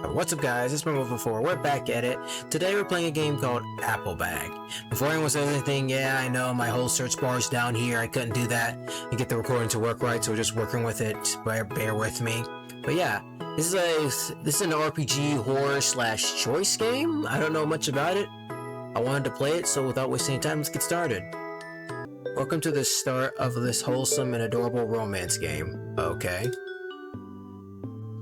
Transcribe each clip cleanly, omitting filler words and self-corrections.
What's up guys, it's Removal 4, we're back at it. Today we're playing a game called Apple Bag. Before anyone says anything, yeah, I know my whole search bar is down here, I couldn't do that and get the recording to work right, so we're just working with it, bear with me. But yeah, this is an RPG horror / choice game. I don't know much about it. I wanted to play it, so without wasting time, let's get started. Welcome to the start of this wholesome and adorable romance game. Okay.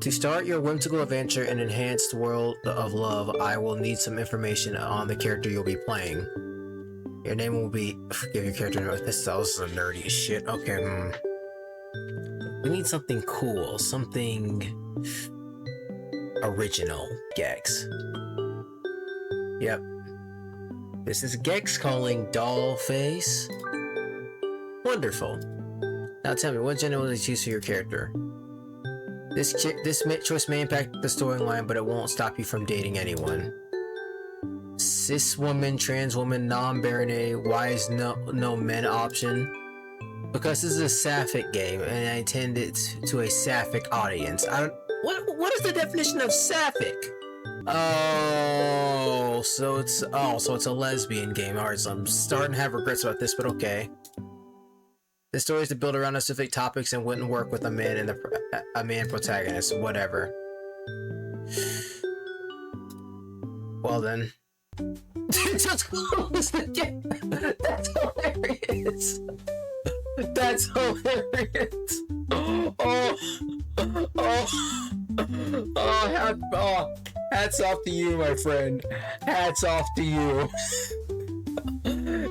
To start your whimsical adventure in an enhanced world of love, I will need some information on the character you'll be playing. Your name will be... Give your character... This sounds so nerdy as shit. Okay, We need something cool. Something... original. Gex. Yep. This is Gex calling Dollface. Wonderful. Now tell me, what gender will you choose for your character? This choice may impact the storyline, but it won't stop you from dating anyone. Cis woman, trans woman, non-binary, why is no men option? Because this is a sapphic game, and I intend it to a sapphic audience. What is the definition of sapphic? So it's a lesbian game. Alright, so I'm starting to have regrets about this, but okay. The story is to build around specific topics and wouldn't work with a man and a man protagonist. Whatever. Well then. That's hilarious. That's hilarious. Hats off to you, my friend. Hats off to you.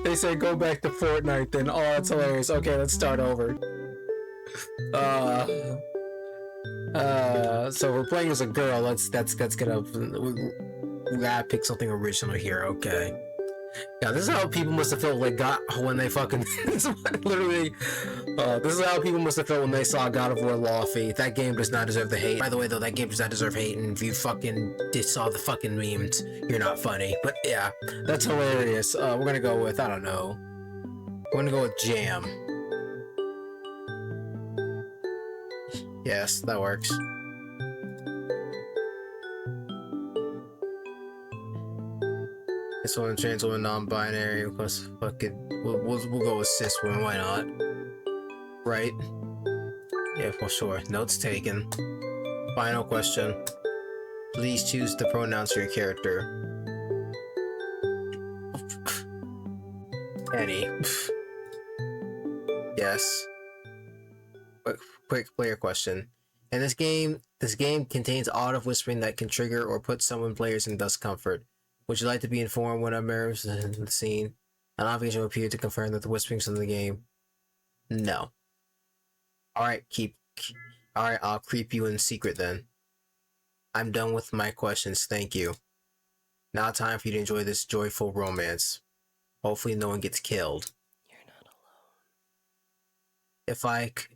They say go back to Fortnite then. Oh, that's hilarious. Okay, let's start over. So we're playing as a girl. We gotta pick something original here. Okay. Yeah, this is how people must have felt when they fucking literally. This is how people must have felt when they saw God of War Lawfee. That game does not deserve the hate. By the way, though, that game does not deserve hate. And if you fucking saw the fucking memes, you're not funny. But yeah, that's hilarious. We're gonna go with, I don't know. We're gonna go with Jam. Yes, that works. This one, trans woman, non-binary. Plus, fucking, we'll go with cis woman. Why not? Right? Yeah, for sure. Notes taken. Final question. Please choose the pronouns for your character. Any. Yes. Quick player question. In this game contains audible whispering that can trigger or put someone players in discomfort. Would you like to be informed when I'm in the scene? An obligation will appear to confirm that the whisperings in the game. No. Alright, I'll creep you in secret then. I'm done with my questions, thank you. Now time for you to enjoy this joyful romance. Hopefully no one gets killed. You're not alone.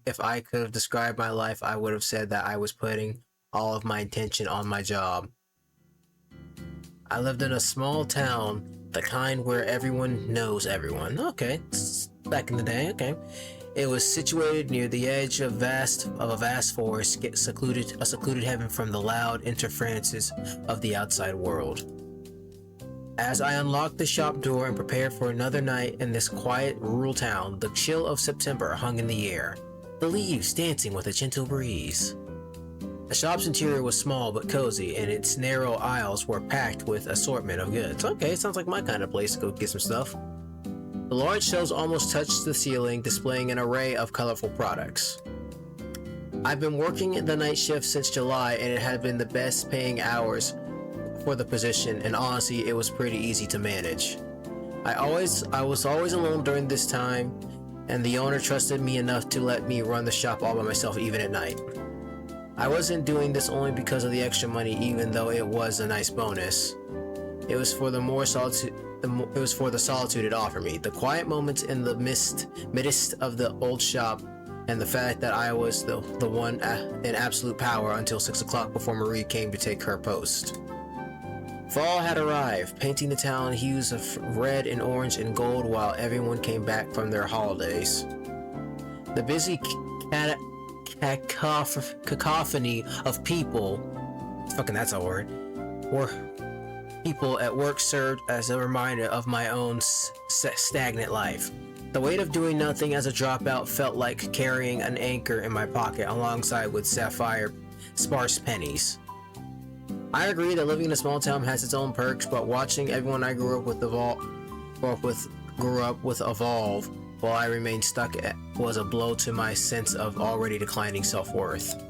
If I could have described my life, I would have said that I was putting all of my attention on my job. I lived in a small town, the kind where everyone knows everyone. Okay, back in the day, okay. It was situated near the edge of a vast forest, a secluded heaven from the loud interferences of the outside world. As I unlocked the shop door and prepared for another night in this quiet rural town, the chill of September hung in the air, the leaves dancing with a gentle breeze. The shop's interior was small but cozy, and its narrow aisles were packed with assortment of goods. Okay, sounds like my kind of place to go get some stuff. The large shelves almost touched the ceiling, displaying an array of colorful products. I've been working the night shift since July, and it had been the best paying hours for the position, and honestly, it was pretty easy to manage. I was always alone during this time, and the owner trusted me enough to let me run the shop all by myself even at night. I wasn't doing this only because of the extra money, even though it was a nice bonus. It was for the solitude it offered me, the quiet moments in the midst of the old shop, and the fact that I was the one in absolute power until 6 o'clock before Marie came to take her post. Fall had arrived, painting the town hues of red and orange and gold while everyone came back from their holidays. The busy cacophony of people Fucking that's a word. Or people at work served as a reminder of my own stagnant life. The weight of doing nothing as a dropout felt like carrying an anchor in my pocket alongside with sapphire sparse pennies. I agree that living in a small town has its own perks, but watching everyone I grew up with evolve while I remained stuck was a blow to my sense of already declining self-worth.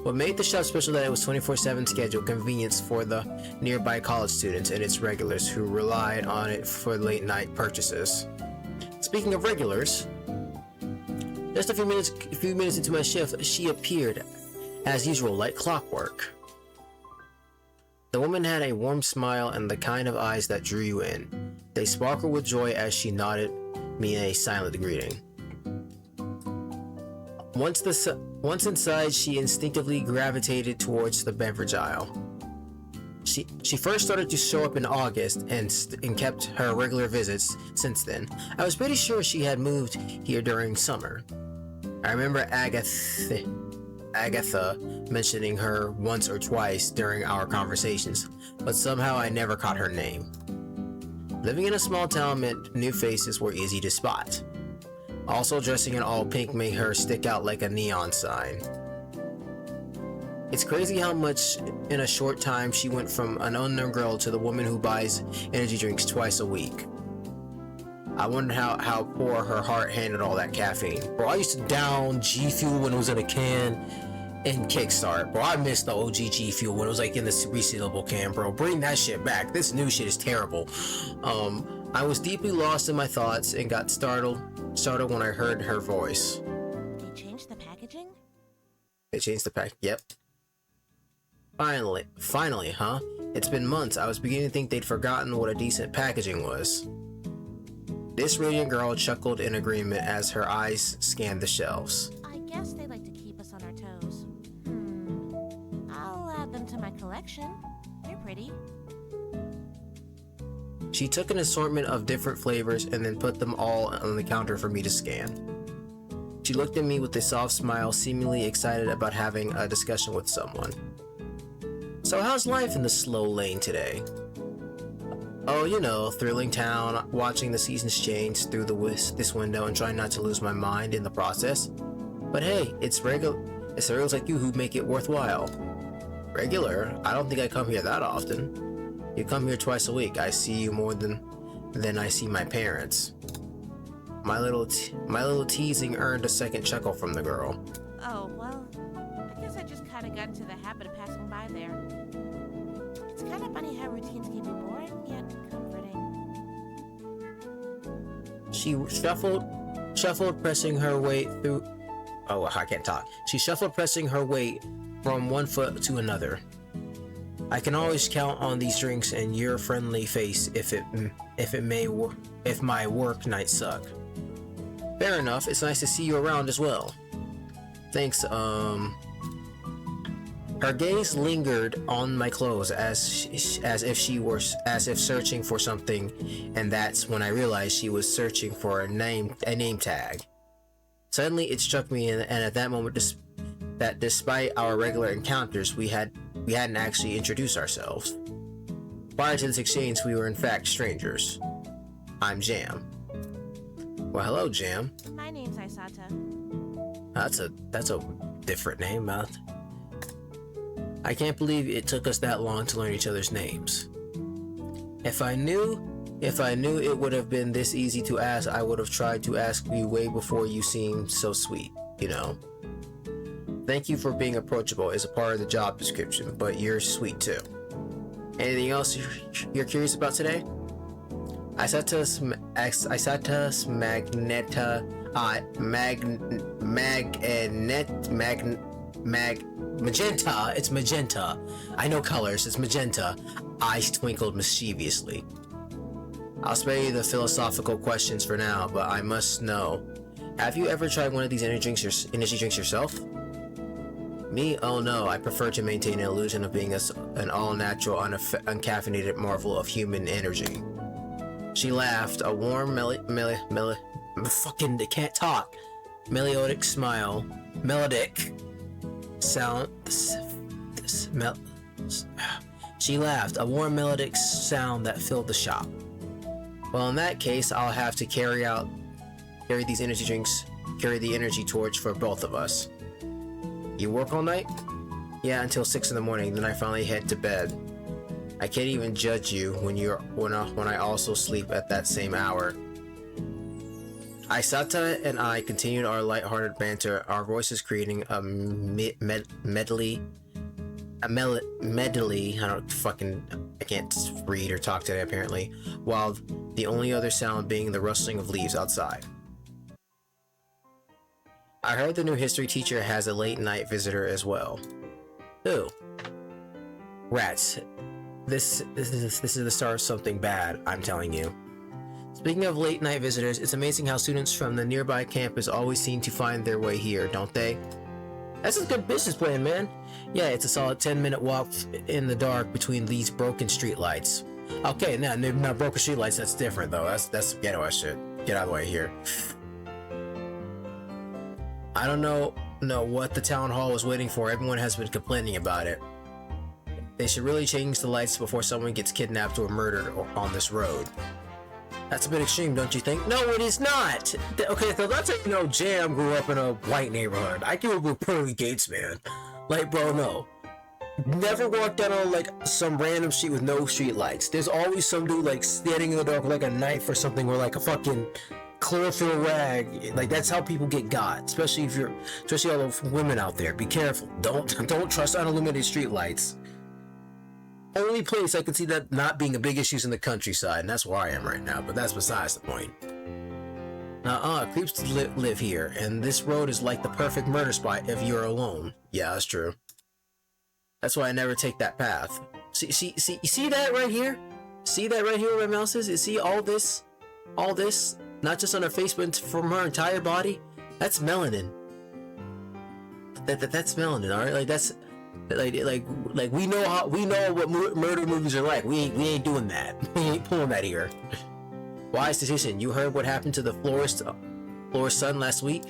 What made the shop special that it was 24/7 schedule convenience for the nearby college students and its regulars who relied on it for late night purchases. Speaking of regulars, just a few minutes into my shift, she appeared, as usual, like clockwork. The woman had a warm smile and the kind of eyes that drew you in. They sparkled with joy as she nodded me a silent greeting. Once inside, she instinctively gravitated towards the beverage aisle. She first started to show up in August and kept her regular visits since then. I was pretty sure she had moved here during summer. I remember Agatha mentioning her once or twice during our conversations, but somehow I never caught her name. Living in a small town meant new faces were easy to spot. Also, dressing in all pink made her stick out like a neon sign. It's crazy how much in a short time she went from an unknown girl to the woman who buys energy drinks twice a week. I wonder how poor her heart handled all that caffeine. Bro, I used to down G Fuel when it was in a can in Kickstart. Bro, I missed the OG G Fuel when it was like in this resealable can, bro. Bring that shit back. This new shit is terrible. I was deeply lost in my thoughts and got startled when I heard her voice. They changed the packaging? They changed the pack. Yep. Finally, huh? It's been months. I was beginning to think they'd forgotten what a decent packaging was. This radiant girl chuckled in agreement as her eyes scanned the shelves. I guess they like to keep us on our toes. I'll add them to my collection. They're pretty. She took an assortment of different flavors and then put them all on the counter for me to scan. She looked at me with a soft smile, seemingly excited about having a discussion with someone. So how's life in the slow lane today? Oh, you know, thrilling town, watching the seasons change through this window and trying not to lose my mind in the process. But hey, it's regulars like you who make it worthwhile. Regular? I don't think I come here that often. You come here twice a week. I see you more than I see my parents. My little teasing earned a second chuckle from the girl. Oh, well, I guess I just kind of got into the habit of passing by there. It's kind of funny how routines can be boring, yet comforting. She shuffled, pressing her way through... Oh, I can't talk. She shuffled, pressing her weight from one foot to another. I can always count on these drinks and your friendly face if my work nights suck. Fair enough. It's nice to see you around as well. Thanks. Her gaze lingered on my clothes as if searching for something, and that's when I realized she was searching for a name tag. Suddenly, it struck me, and at that moment, that despite our regular encounters, we hadn't actually introduced ourselves. Prior to this exchange, we were in fact strangers. I'm Jam. Well, hello, Jam. My name's Isata. That's a different name, man. I can't believe it took us that long to learn each other's names. If I knew it would have been this easy to ask, I would have tried to ask you way before you seemed so sweet, you know. Thank you for being approachable is a part of the job description, but you're sweet too. Anything else you're curious about today? Isatus magenta. It's magenta. I know colors. It's magenta. Eyes twinkled mischievously. I'll spare you the philosophical questions for now, but I must know. Have you ever tried one of these energy drinks yourself? Me? Oh no, I prefer to maintain an illusion of being an all-natural, uncaffeinated marvel of human energy. She laughed, a warm, can't talk. Melodic She laughed, a warm melodic sound that filled the shop. Well, in that case, I'll have to carry these energy drinks, carry the energy torch for both of us. You work all night? Yeah, until 6 in the morning, then I finally head to bed. I can't even judge you when I also sleep at that same hour. Aisata and I continued our lighthearted banter, our voices creating a medley. I can't read or talk today apparently, while the only other sound being the rustling of leaves outside. I heard the new history teacher has a late night visitor as well. Who? Rats. This is the start of something bad, I'm telling you. Speaking of late night visitors, it's amazing how students from the nearby campus always seem to find their way here, don't they? That's a good business plan, man. Yeah, it's a solid 10-minute walk in the dark between these broken streetlights. Okay, now broken streetlights, that's different though. That's ghetto ass shit. Get out of the way here. I don't know what the town hall was waiting for. Everyone has been complaining about it. They should really change the lights before someone gets kidnapped or murdered on this road. That's a bit extreme, don't you think? No, it is not! Okay, so that's how Jam grew up in a white neighborhood. I grew up with pearly gates, man. Like, bro, no. Never walked down on, like, some random street with no street lights. There's always some dude, like, standing in the dark with, like, a knife or something, or, like, a fucking chlorophyll rag. Like, that's how people get got. Especially all the women out there. Be careful. Don't trust unilluminated street lights. Only place I can see that not being a big issue is in the countryside, and that's where I am right now, but that's besides the point. Creeps live here, and this road is like the perfect murder spot if you're alone. Yeah, that's true. That's why I never take that path. See, you see that right here? See that right here where my mouse is? You see all this, not just on her face, but from her entire body? That's melanin. That's melanin, alright? Like, that's... Like we know what murder movies are like. We ain't doing that. We ain't pulling that here. Wise decision. You heard what happened to the florist's son last week?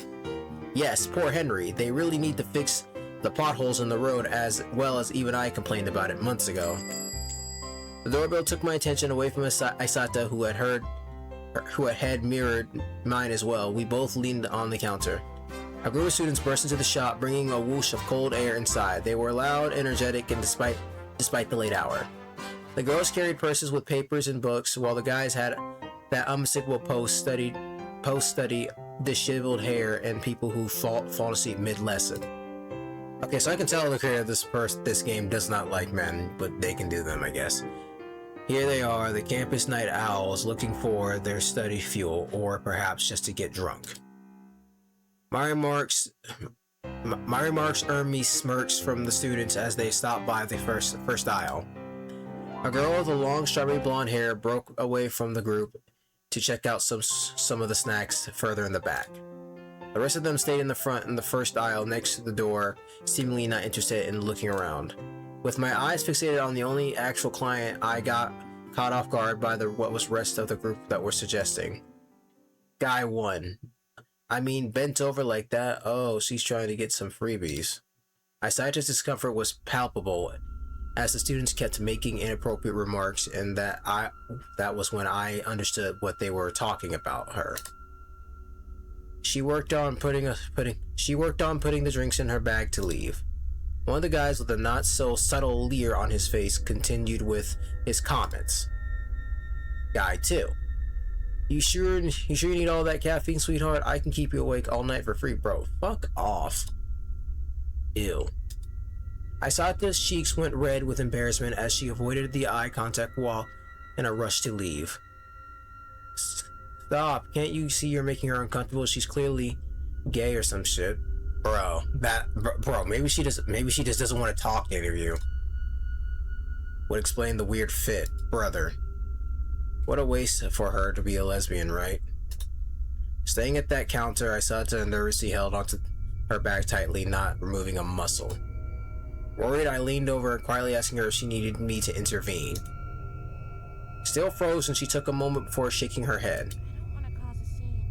Yes, poor Henry. They really need to fix the potholes in the road, as well as even I complained about it months ago. The doorbell took my attention away from Aisata, who had mirrored mine as well. We both leaned on the counter. A group of students burst into the shop, bringing a whoosh of cold air inside. They were loud, energetic, and despite the late hour. The girls carried purses with papers and books, while the guys had that unmistakable post-study disheveled hair and people who fall asleep mid-lesson. Okay, so I can tell the creator of this game does not like men, but they can do them, I guess. Here they are, the campus night owls, looking for their study fuel, or perhaps just to get drunk. My remarks earned me smirks from the students as they stopped by the first aisle. A girl with a long strawberry blonde hair broke away from the group to check out some of the snacks further in the back. The rest of them stayed in the front in the first aisle next to the door, seemingly not interested in looking around. With my eyes fixated on the only actual client, I got caught off guard by what was rest of the group that were suggesting. Guy 1. I mean, bent over like that. Oh, she's trying to get some freebies. Aisata's discomfort was palpable as the students kept making inappropriate remarks, and that was when I understood what they were talking about her. She worked on putting the drinks in her bag to leave. One of the guys with a not so subtle leer on his face continued with his comments. Guy 2. You sure you need all that caffeine, sweetheart? I can keep you awake all night for free, bro. Fuck off. Ew. Aisata's cheeks went red with embarrassment as she avoided the eye contact while in a rush to leave. Stop. Can't you see you're making her uncomfortable? She's clearly gay or some shit. Bro, maybe she just doesn't want to talk to any of you. Would explain the weird fit, brother. What a waste for her to be a lesbian, right? Staying at that counter, Aisata nervously held onto her bag tightly, not removing a muscle. Worried, I leaned over, quietly asking her if she needed me to intervene. Still frozen, she took a moment before shaking her head. I don't want to cause a scene.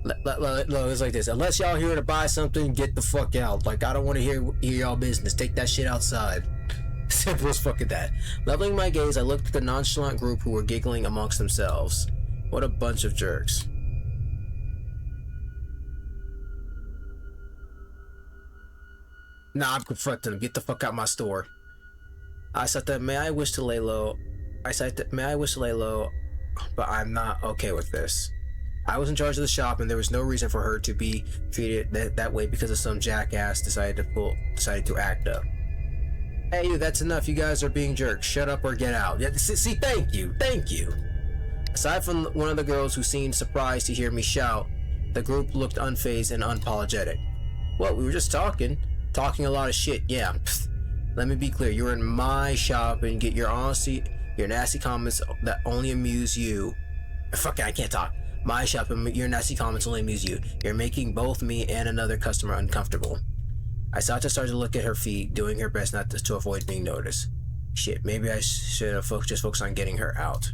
It's like this. Unless y'all here to buy something, get the fuck out. Like, I don't want to hear y'all business. Take that shit outside. Simple as fucking that. Leveling my gaze, I looked at the nonchalant group who were giggling amongst themselves. What a bunch of jerks. Nah, I'm confronting them. Get the fuck out my store. I said that, may I wish to lay low, but I'm not okay with this. I was in charge of the shop, and there was no reason for her to be treated that way because of some jackass decided to act up. Hey, you, that's enough. You guys are being jerks. Shut up or get out. Yeah, see, thank you. Aside from one of the girls who seemed surprised to hear me shout, the group looked unfazed and unapologetic. What, we were just talking a lot of shit. Yeah, pfft. Let me be clear. You're in my shop and get your nasty comments that only amuse you. Fuck it, I can't talk. My shop and your nasty comments only amuse you. You're making both me and another customer uncomfortable. I started to look at her feet, doing her best not to avoid being noticed. Shit, maybe I should have just focused on getting her out.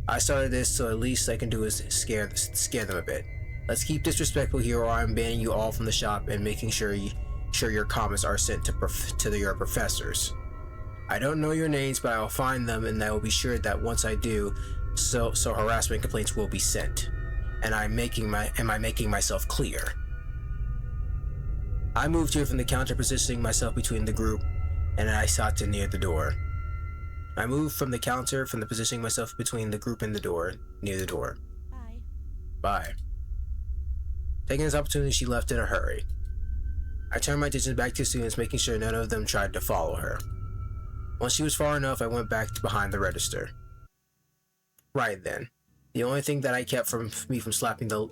I started this, so at least I can do is scare them a bit. Let's keep this respectful here, or I'm banning you all from the shop and making sure your comments are sent to your professors. I don't know your names, but I will find them, and I will be sure that once I do, so harassment complaints will be sent. And am I making myself clear? I moved here from the counter, positioning myself between the group, and I sought to near the door. I moved from the counter, positioning myself between the group and the door, near the door. Bye. Taking this opportunity, she left in a hurry. I turned my attention back to the students, making sure none of them tried to follow her. Once she was far enough, I went back behind the register. Right then, the only thing that I kept from slapping those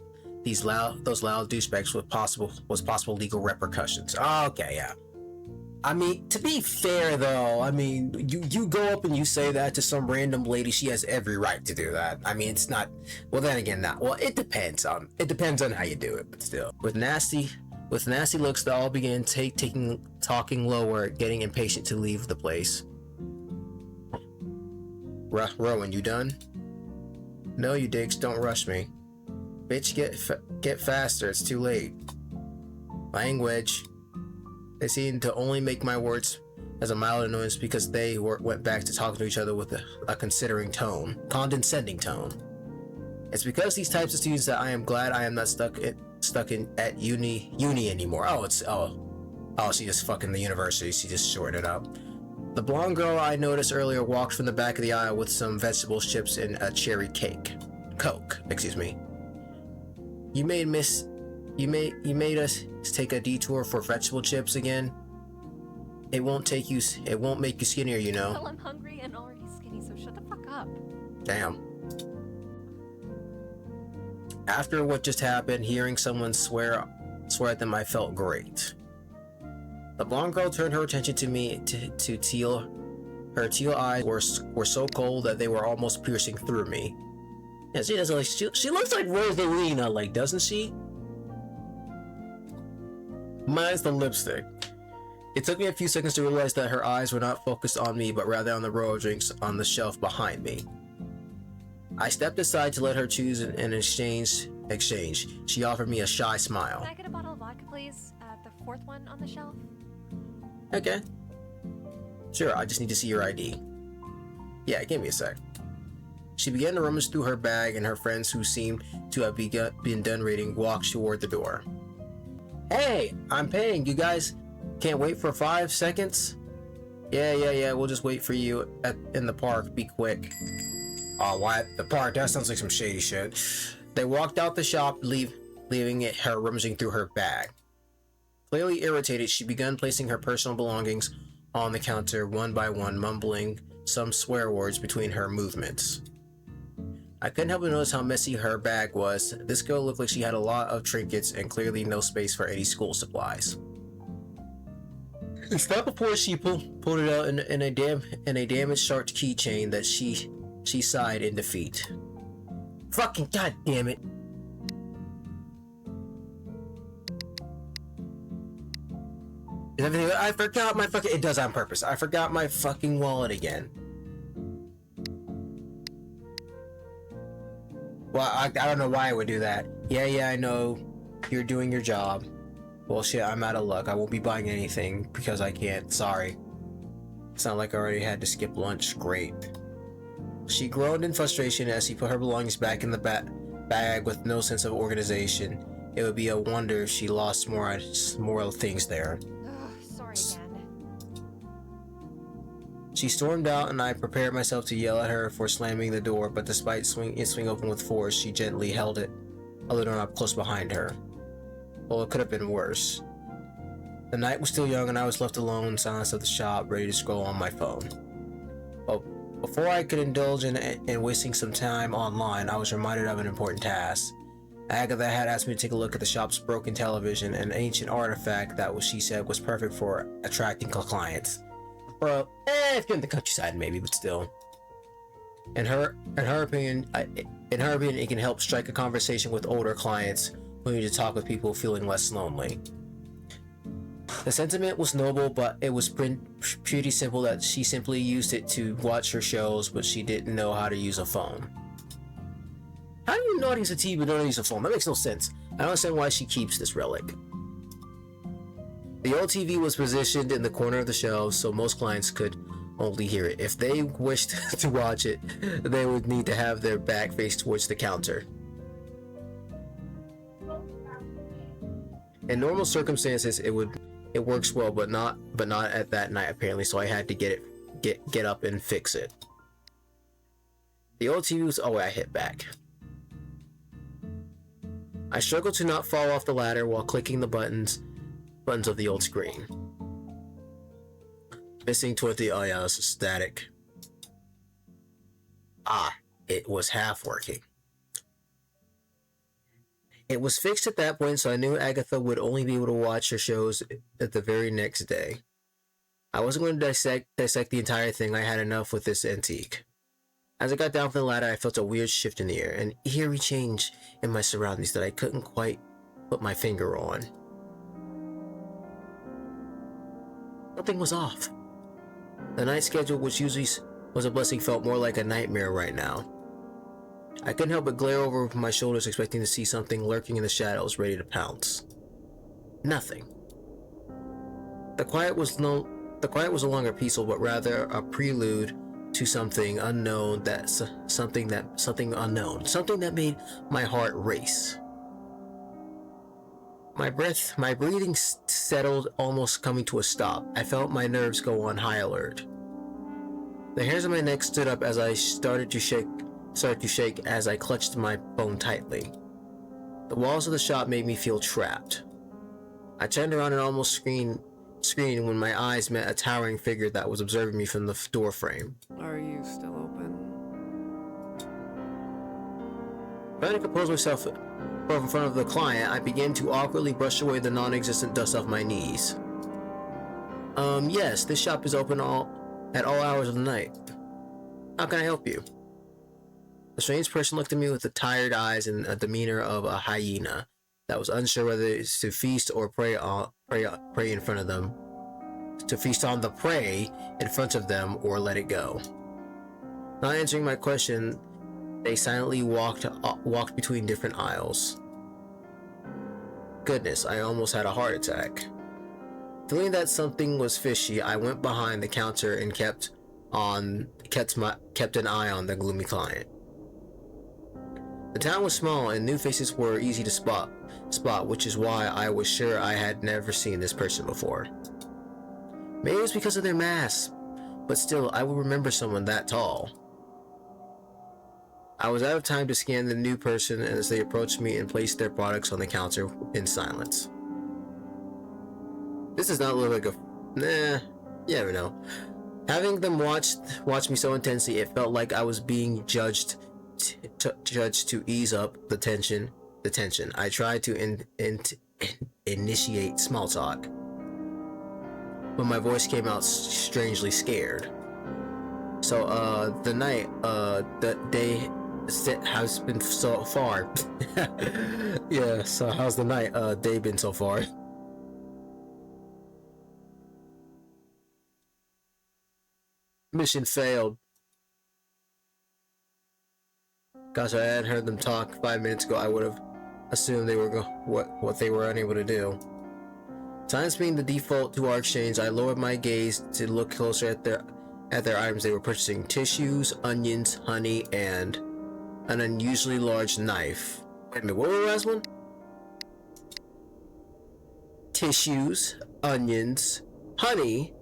loud douchebags was possible legal repercussions. Okay, yeah. I mean, to be fair though, I mean, you go up and you say that to some random lady, she has every right to do that. I mean, it's not. Well, then again, not. Well, it depends on how you do it, but still. With nasty looks, they all began talking lower, getting impatient to leave the place. Rowan, you done? No, you dicks, don't rush me. Bitch, get faster, it's too late. Language. They seemed to only make my words as a mild annoyance because they went back to talking to each other with a condescending tone. It's because these types of students that I am glad I am not stuck at uni anymore. Oh, she just fucking the university. She just shorted it up. The blonde girl I noticed earlier walked from the back of the aisle with some vegetable chips and a cherry coke. Excuse me. You made us take a detour for vegetable chips again. It won't make you skinnier, you know. Well, I'm hungry and already skinny, so shut the fuck up. Damn. After what just happened, hearing someone swear at them, I felt great. The blonde girl turned her attention to me to teal. Her teal eyes were so cold that they were almost piercing through me. Yeah, she does she looks like Rosalina, like, doesn't she? Mine's the lipstick. It took me a few seconds to realize that her eyes were not focused on me, but rather on the row of drinks on the shelf behind me. I stepped aside to let her choose and exchange. She offered me a shy smile. Can I get a bottle of vodka, please? The fourth one on the shelf. Okay. Sure, I just need to see your ID. Yeah, give me a sec. She began to rummage through her bag, and her friends, who seemed to have been done reading, walked toward the door. Hey, I'm paying. You guys can't wait for 5 seconds? Yeah, we'll just wait for you in the park. Be quick. Oh, what? The park? That sounds like some shady shit. They walked out the shop, leaving her rummaging through her bag. Clearly irritated, she began placing her personal belongings on the counter one by one, mumbling some swear words between her movements. I couldn't help but notice how messy her bag was. This girl looked like she had a lot of trinkets and clearly no space for any school supplies. It's not before she pulled it out in a damaged sharp keychain that she sighed in defeat. Fucking goddamn it! Is everything? I forgot my fucking. It does on purpose. I forgot my fucking wallet again. Well, I don't know why I would do that. Yeah, I know. You're doing your job. Well, shit, I'm out of luck. I won't be buying anything because I can't. Sorry. It's not like I already had to skip lunch. Great. She groaned in frustration as she put her belongings back in the bag with no sense of organization. It would be a wonder if she lost more things there. Ugh, sorry again. She stormed out, and I prepared myself to yell at her for slamming the door, but despite it swing open with force, she gently held the door up close behind her. Well, it could have been worse. The night was still young, and I was left alone in silence of the shop, ready to scroll on my phone. But before I could indulge in wasting some time online, I was reminded of an important task. Agatha had asked me to take a look at the shop's broken television, an ancient artifact that she said was perfect for attracting clients. Well, if you're in the countryside, maybe, but still. In her opinion, it can help strike a conversation with older clients who need to talk with people feeling less lonely. The sentiment was noble, but it was pretty simple that she simply used it to watch her shows, but she didn't know how to use a phone. How do you know how to use a TV but don't use a phone? That makes no sense. I don't understand why she keeps this relic. The old TV was positioned in the corner of the shelves, so most clients could only hear it. If they wished to watch it, they would need to have their back faced towards the counter. In normal circumstances, it works well, but not at that night apparently. So I had to get up and fix it. The old TV was. Oh, I hit back. I struggled to not fall off the ladder while clicking the buttons of the old screen. Missing 20. Oh yeah, this is static. Ah, it was half working. It was fixed at that point, so I knew Agatha would only be able to watch her shows at the very next day. I wasn't going to dissect the entire thing. I had enough with this antique. As I got down from the ladder, I felt a weird shift in the air, an eerie change in my surroundings that I couldn't quite put my finger on. Something was off. The night schedule, which usually was a blessing, felt more like a nightmare right now. I couldn't help but glare over my shoulders, expecting to see something lurking in the shadows, ready to pounce. Nothing. The quiet was no longer peaceful, but rather a prelude to something unknown. Something that made my heart race. My breathing settled, almost coming to a stop. I felt my nerves go on high alert. The hairs on my neck stood up as I started to shake as I clutched my phone tightly. The walls of the shop made me feel trapped. I turned around and almost screamed when my eyes met a towering figure that was observing me from the door frame. Are you still open? Trying to compose myself in front of the client, I began to awkwardly brush away the non-existent dust off my knees. Yes, this shop is open at all hours of the night. How can I help you? The strange person looked at me with the tired eyes and a demeanor of a hyena that was unsure whether it's to feast or prey in front of them. To feast on the prey in front of them or let it go. Not answering my question, they silently walked between different aisles. Goodness, I almost had a heart attack. Feeling that something was fishy, I went behind the counter and kept an eye on the gloomy client. The town was small and new faces were easy to spot, which is why I was sure I had never seen this person before. Maybe it was because of their masks, but still, I would remember someone that tall. I was out of time to scan the new person as they approached me and placed their products on the counter in silence. This does not look like you never know. Having them watch me so intensely, it felt like I was being judged to ease up the tension. I tried to initiate small talk, but my voice came out strangely scared. So, the day has been so far. Yeah, so how's the day been so far? Mission failed. Gosh, I hadn't heard them talk 5 minutes ago. I would have assume they were what they were unable to do. Science being the default to our exchange, I lowered my gaze to look closer at their items they were purchasing: tissues, onions, honey, and an unusually large knife. Wait a minute, what was the last one? Tissues, onions, honey.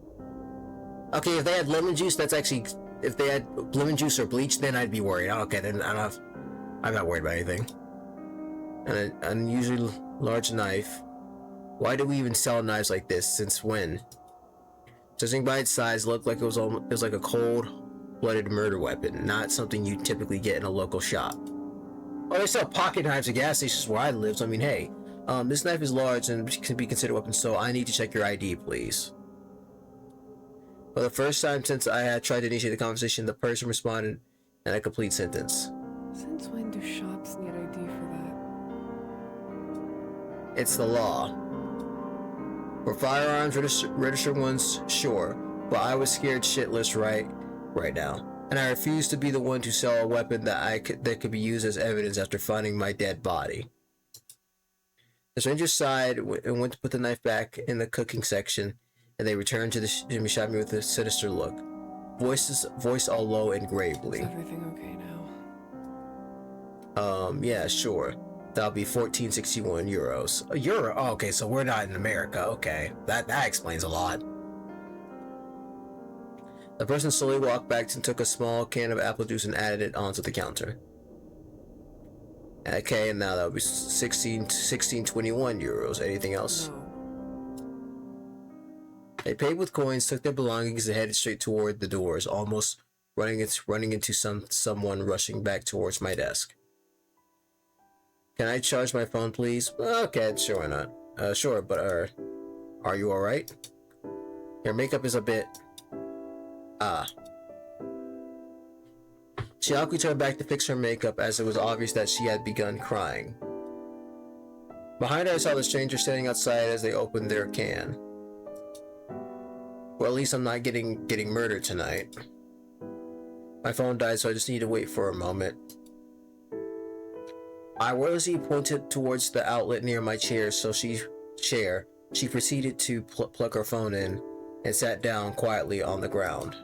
Okay, if they had lemon juice, that's actually, if they had lemon juice or bleach, then I'd be worried. Okay, then I'm not worried about anything. And an unusually large knife. Why do we even sell knives like this? Since when? Judging by its size, it looked like it was like a cold-blooded murder weapon, not something you typically get in a local shop. Oh, they sell pocket knives at gas stations where I live, so I mean, hey. This knife is large and can be considered a weapon, so I need to check your ID, please. For the first time since I had tried to initiate the conversation, the person responded in a complete sentence. Since when do shops need ID for that? It's the law. For firearms, registered ones, sure, but I was scared shitless right now, and I refused to be the one to sell a weapon that could be used as evidence after finding my dead body. The stranger sighed and went to put the knife back in the cooking section, and they returned to the shop with a sinister look. Voice all low and gravely. Is everything okay now? Yeah, sure. That'll be 1461 euros. A euro? Oh, okay, so we're not in America. Okay, that explains a lot. The person slowly walked back and took a small can of apple juice and added it onto the counter. Okay, and now that'll be 1621 euros. Anything else? No. They paid with coins, took their belongings, and headed straight toward the doors, almost running into someone rushing back towards my desk. Can I charge my phone, please? Okay, sure, why not? Sure, but are you alright? Your makeup is a bit... Chiaki turned back to fix her makeup as it was obvious that she had begun crying. Behind her, I saw the stranger standing outside as they opened their can. Well, at least I'm not getting murdered tonight. My phone died, so I just need to wait for a moment. I wordlessly pointed towards the outlet near my chair, she proceeded to plug her phone in and sat down quietly on the ground.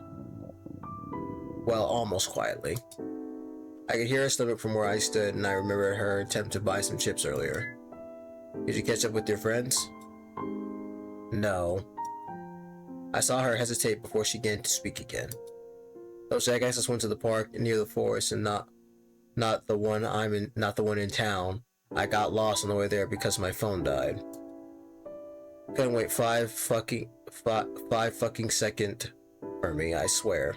Well, almost quietly. I could hear her stomach from where I stood, and I remembered her attempt to buy some chips earlier. Did you catch up with your friends? No. I saw her hesitate before she began to speak again. Those jackasses went to the park near the forest and not the one in town. I got lost on the way there because my phone died. Couldn't wait five fucking second for me, I swear.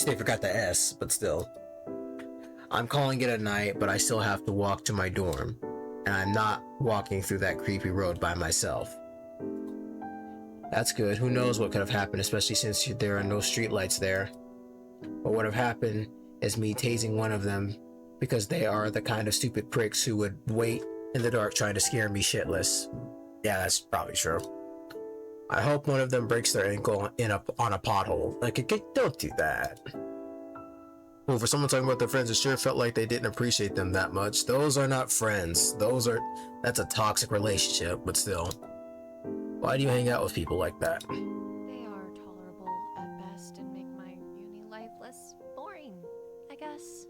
They forgot the S, but still. I'm calling it a night, but I still have to walk to my dorm, and I'm not walking through that creepy road by myself. That's good. Who knows what could have happened, especially since there are no streetlights there. What would have happened is me tasing one of them, because they are the kind of stupid pricks who would wait in the dark trying to scare me shitless. Yeah, that's probably true. I hope one of them breaks their ankle on a pothole. Like, don't do that. Well, for someone talking about their friends, it sure felt like they didn't appreciate them that much. Those are not friends. That's a toxic relationship, but still. Why do you hang out with people like that? They are tolerable at best and make my uni life less boring, I guess.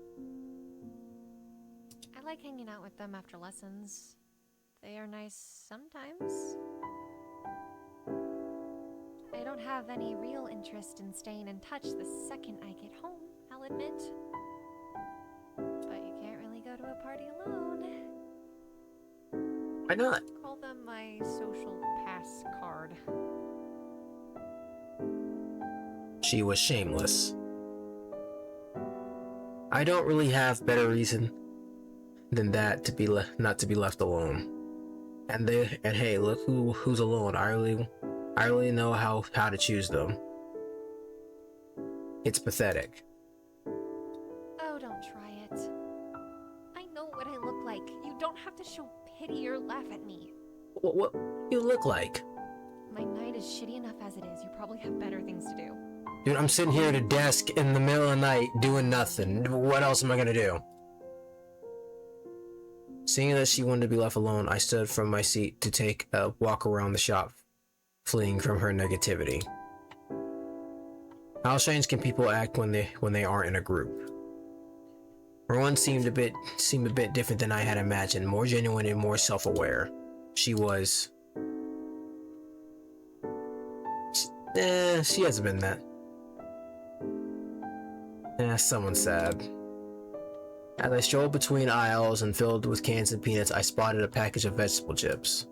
I like hanging out with them after lessons. They are nice sometimes. I don't have any real interest in staying in touch the second I get home, I'll admit. But you can't really go to a party alone. Why not? Call them my social pass card. She was shameless. I don't really have better reason than that to not to be left alone. And hey, look who's alone. I really know how to choose them. It's pathetic. Oh, don't try it. I know what I look like. You don't have to show pity or laugh at me. What you look like? My night is shitty enough as it is. You probably have better things to do. Dude, I'm sitting here at a desk in the middle of the night doing nothing. What else am I gonna do? Seeing that she wanted to be left alone, I stood from my seat to take a walk around the shop, fleeing from her negativity. How strange can people act when they aren't in a group? Rowan seemed a bit different than I had imagined, more genuine and more self-aware. She was... she hasn't been that. Someone sad. As I strolled between aisles and filled with cans and peanuts, I spotted a package of vegetable chips.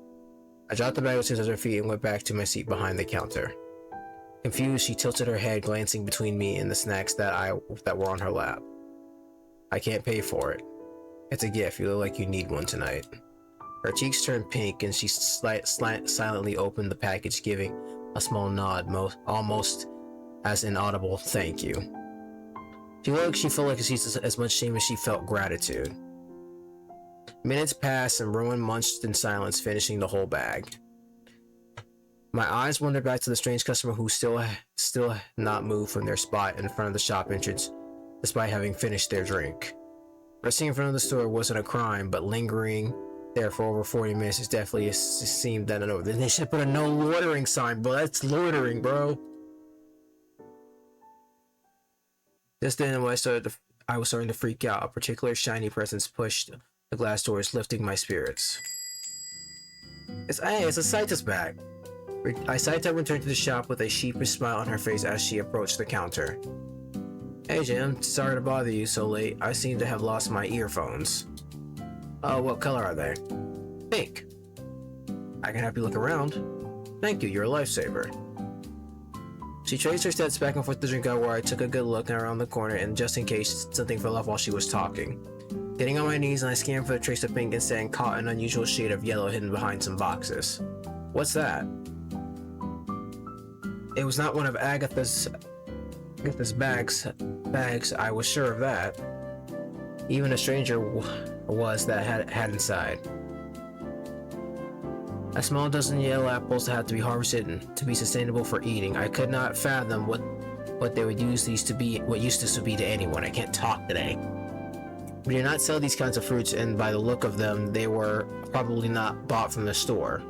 I dropped the bag with scissors at her feet and went back to my seat behind the counter. Confused, she tilted her head, glancing between me and the snacks that were on her lap. I can't pay for it. It's a gift. You look like you need one tonight. Her cheeks turned pink, and she silently opened the package, giving a small nod, almost as inaudible "thank you." She felt like she's as much shame as she felt gratitude. Minutes passed, and Rowan munched in silence, finishing the whole bag. My eyes wandered back to the strange customer who still had not moved from their spot in front of the shop entrance, despite having finished their drink. Resting in front of the store wasn't a crime, but lingering there for over 40 minutes is definitely seemed that no. Then they should put a no loitering sign, but that's loitering, bro. Just then, when I was starting to freak out. A particular shiny presence pushed the glass doors, lifting my spirits. It's a Saita's bag. Saita returned to the shop with a sheepish smile on her face as she approached the counter. Hey Jim, sorry to bother you so late. I seem to have lost my earphones. What color are they? Pink. I can help you look around. Thank you, you're a lifesaver. She traced her steps back and forth to the drink out where I took a good look around the corner and just in case something fell off while she was talking. Getting on my knees, and I scanned for a trace of pink, and caught an unusual shade of yellow hidden behind some boxes. What's that? It was not one of Agatha's bags, I was sure of that. Even a stranger was that had inside. A small dozen yellow apples that had to be harvested to be sustainable for eating. I could not fathom what they would use these to be, what used this to be to anyone. I can't talk today. We did not sell these kinds of fruits, and by the look of them, they were probably not bought from the store.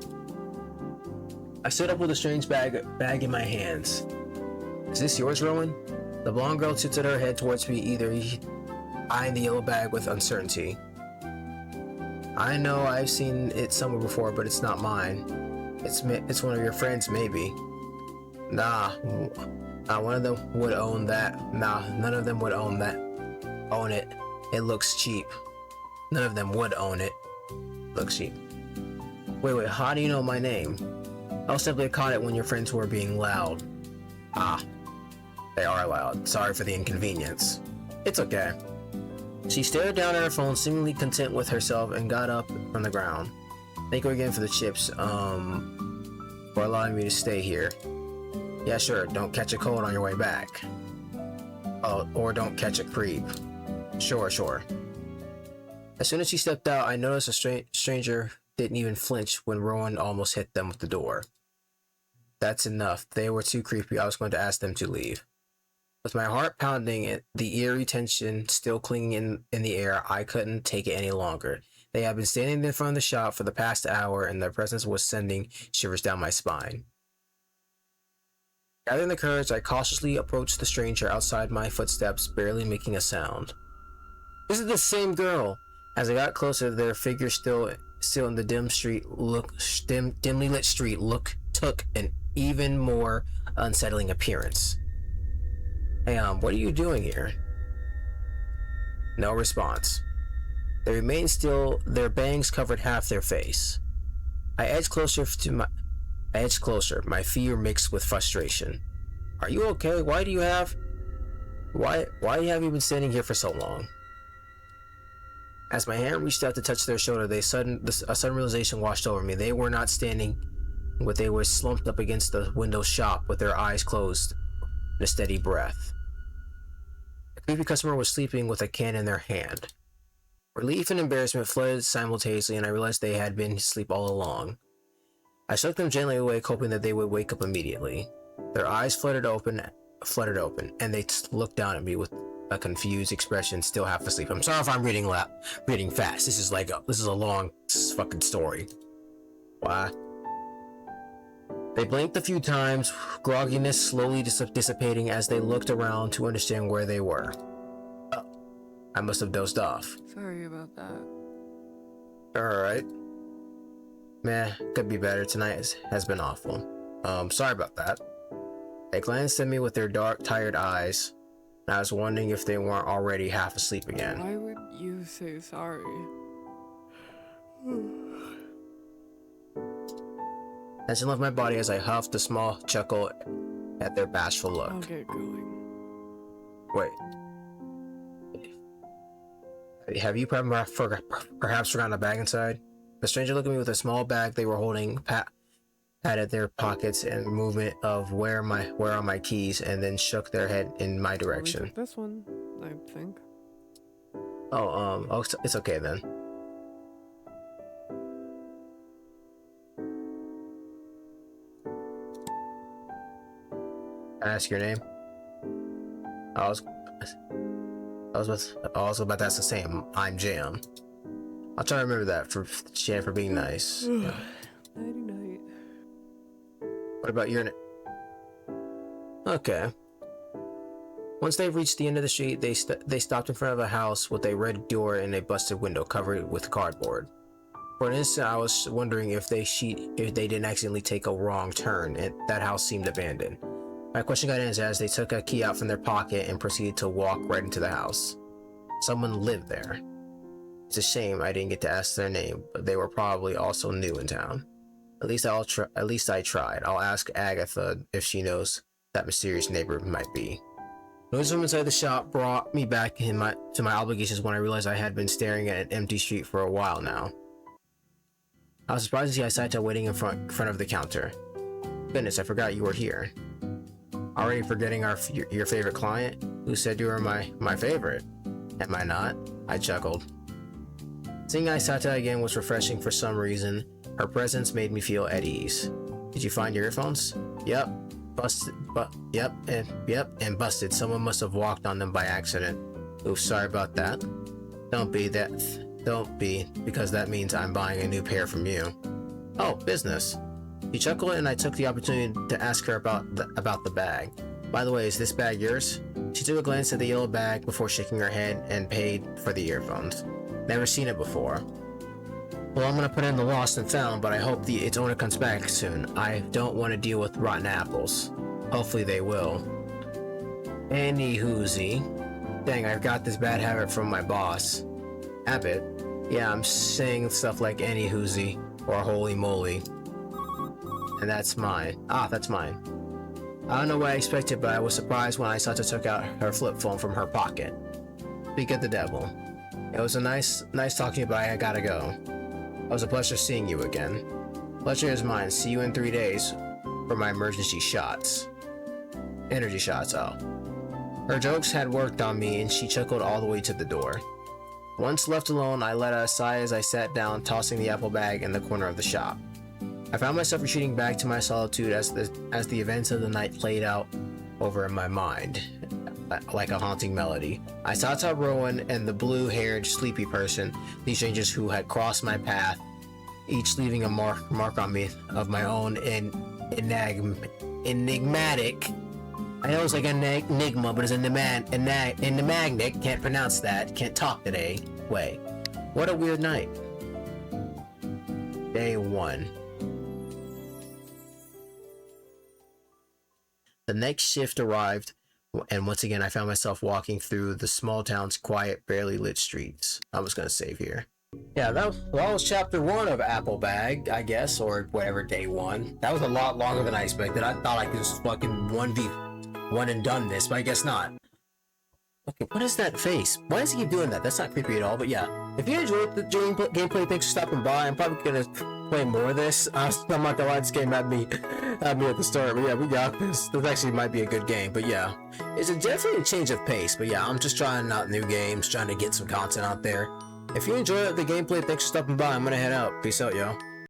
I stood up with a strange bag in my hands. Is this yours, Rowan? The blonde girl tilted her head towards me, eyeing the yellow bag with uncertainty. I know I've seen it somewhere before, but it's not mine. It's one of your friends, maybe. Nah, one of them would own that. Nah, none of them would own it. It looks cheap. None of them would own it. Looks cheap. Wait, how do you know my name? I simply caught it when your friends were being loud. Ah, they are loud. Sorry for the inconvenience. It's okay. She stared down at her phone, seemingly content with herself, and got up from the ground. Thank you again for the chips, for allowing me to stay here. Yeah, sure, don't catch a cold on your way back. Oh, or don't catch a creep. Sure. As soon as she stepped out, I noticed a stranger didn't even flinch when Rowan almost hit them with the door. That's enough. They were too creepy. I was going to ask them to leave. With my heart pounding and the eerie tension still clinging in the air, I couldn't take it any longer. They had been standing in front of the shop for the past hour, and their presence was sending shivers down my spine. Gathering the courage, I cautiously approached the stranger outside my footsteps, barely making a sound. This is the same girl. As I got closer, their figure still in the dimly lit street took an even more unsettling appearance. Hey, what are you doing here? No response. They remained still, their bangs covered half their face. I edged closer, my fear mixed with frustration. Are you okay? Why have you been standing here for so long? As my hand reached out to touch their shoulder, a sudden realization washed over me. They were not standing, but they were slumped up against the window shop with their eyes closed and a steady breath. The creepy customer was sleeping with a can in their hand. Relief and embarrassment flooded simultaneously, and I realized they had been asleep all along. I shook them gently awake, hoping that they would wake up immediately. Their eyes fluttered open, and they looked down at me with a confused expression, still half asleep. I'm sorry if I'm reading fast. This is a long fucking story. Why? They blinked a few times, grogginess slowly dissipating as they looked around to understand where they were. Oh, I must have dozed off. Sorry about that. Alright. Meh, could be better. Tonight has been awful. Sorry about that. They glanced at me with their dark, tired eyes, and I was wondering if they weren't already half asleep again. Why would you say sorry? Tension left my body as I huffed a small chuckle at their bashful look. I'll get going. Wait. Have you perhaps forgotten a bag inside? The stranger looked at me with a small bag they were holding, patted their pockets and movement of where are my keys, and then shook their head in my direction. Took this one, I think. Oh, it's okay then. Can I ask your name? I was about to ask the same. I'm Jam. I'll try to remember that for Jam for being nice. Yeah. Nighty night. What about your name? Okay. Once they reached the end of the street, they stopped in front of a house with a red door and a busted window covered with cardboard. For an instant, I was wondering if they didn't accidentally take a wrong turn, and that house seemed abandoned. My question got answered as they took a key out from their pocket and proceeded to walk right into the house. Someone lived there. It's a shame I didn't get to ask their name, but they were probably also new in town. At least I tried. I'll ask Agatha if she knows that mysterious neighbor might be. Noise from inside the shop brought me back to my obligations when I realized I had been staring at an empty street for a while now. I was surprised to see Aisata waiting in front of the counter. Goodness, I forgot you were here. Already forgetting your favorite client? Who said you were my favorite? Am I not? I chuckled. Seeing Aisata again was refreshing for some reason. Her presence made me feel at ease. Did you find your earphones? Yep. Busted. And busted. Someone must have walked on them by accident. Oops, sorry about that. Don't be, because that means I'm buying a new pair from you. Oh, business. She chuckled, and I took the opportunity to ask her about the bag. By the way, is this bag yours? She took a glance at the yellow bag before shaking her head and paid for the earphones. Never seen it before. Well, I'm gonna put it in the lost and found, but I hope its owner comes back soon. I don't want to deal with rotten apples. Hopefully they will. Anywhoozy. Dang, I've got this bad habit from my boss. Habit? Yeah, I'm saying stuff like anywhoozy or holy moly. And that's mine. Ah, that's mine. I don't know what I expected, but I was surprised when Aisata took out her flip phone from her pocket. Speak of the devil. It was a nice talking to you, but I gotta go. It was a pleasure seeing you again. Pleasure is mine. See you in 3 days for my emergency shots. Energy shots, oh. Her jokes had worked on me, and she chuckled all the way to the door. Once left alone, I let out a sigh as I sat down, tossing the apple bag in the corner of the shop. I found myself retreating back to my solitude as the events of the night played out over in my mind, like a haunting melody. Aisata, Rowan, and the blue-haired sleepy person, these strangers who had crossed my path, each leaving a mark on me of my own enigmatic. I know it's like an enigma, but it's enigmatic. Can't pronounce that. Can't talk today. Way. What a weird night. Day 1. The next shift arrived, and once again I found myself walking through the small town's quiet, barely lit streets. I'm just gonna save here. Yeah, that was chapter 1 of Apple Bag, I guess, or whatever, day 1. That was a lot longer than I expected. I thought I could just fucking 1v1 and done this, but I guess not. Okay, what is that face? Why does he keep doing that? That's not creepy at all, but yeah. If you enjoyed the gameplay, thanks for stopping by. I'm probably gonna play more of this. I'm not gonna lie, this game had me at the start, but yeah, we got this. This actually might be a good game, but yeah. It's definitely a change of pace, but yeah, I'm just trying out new games, trying to get some content out there. If you enjoyed the gameplay, thanks for stopping by. I'm gonna head out. Peace out, y'all.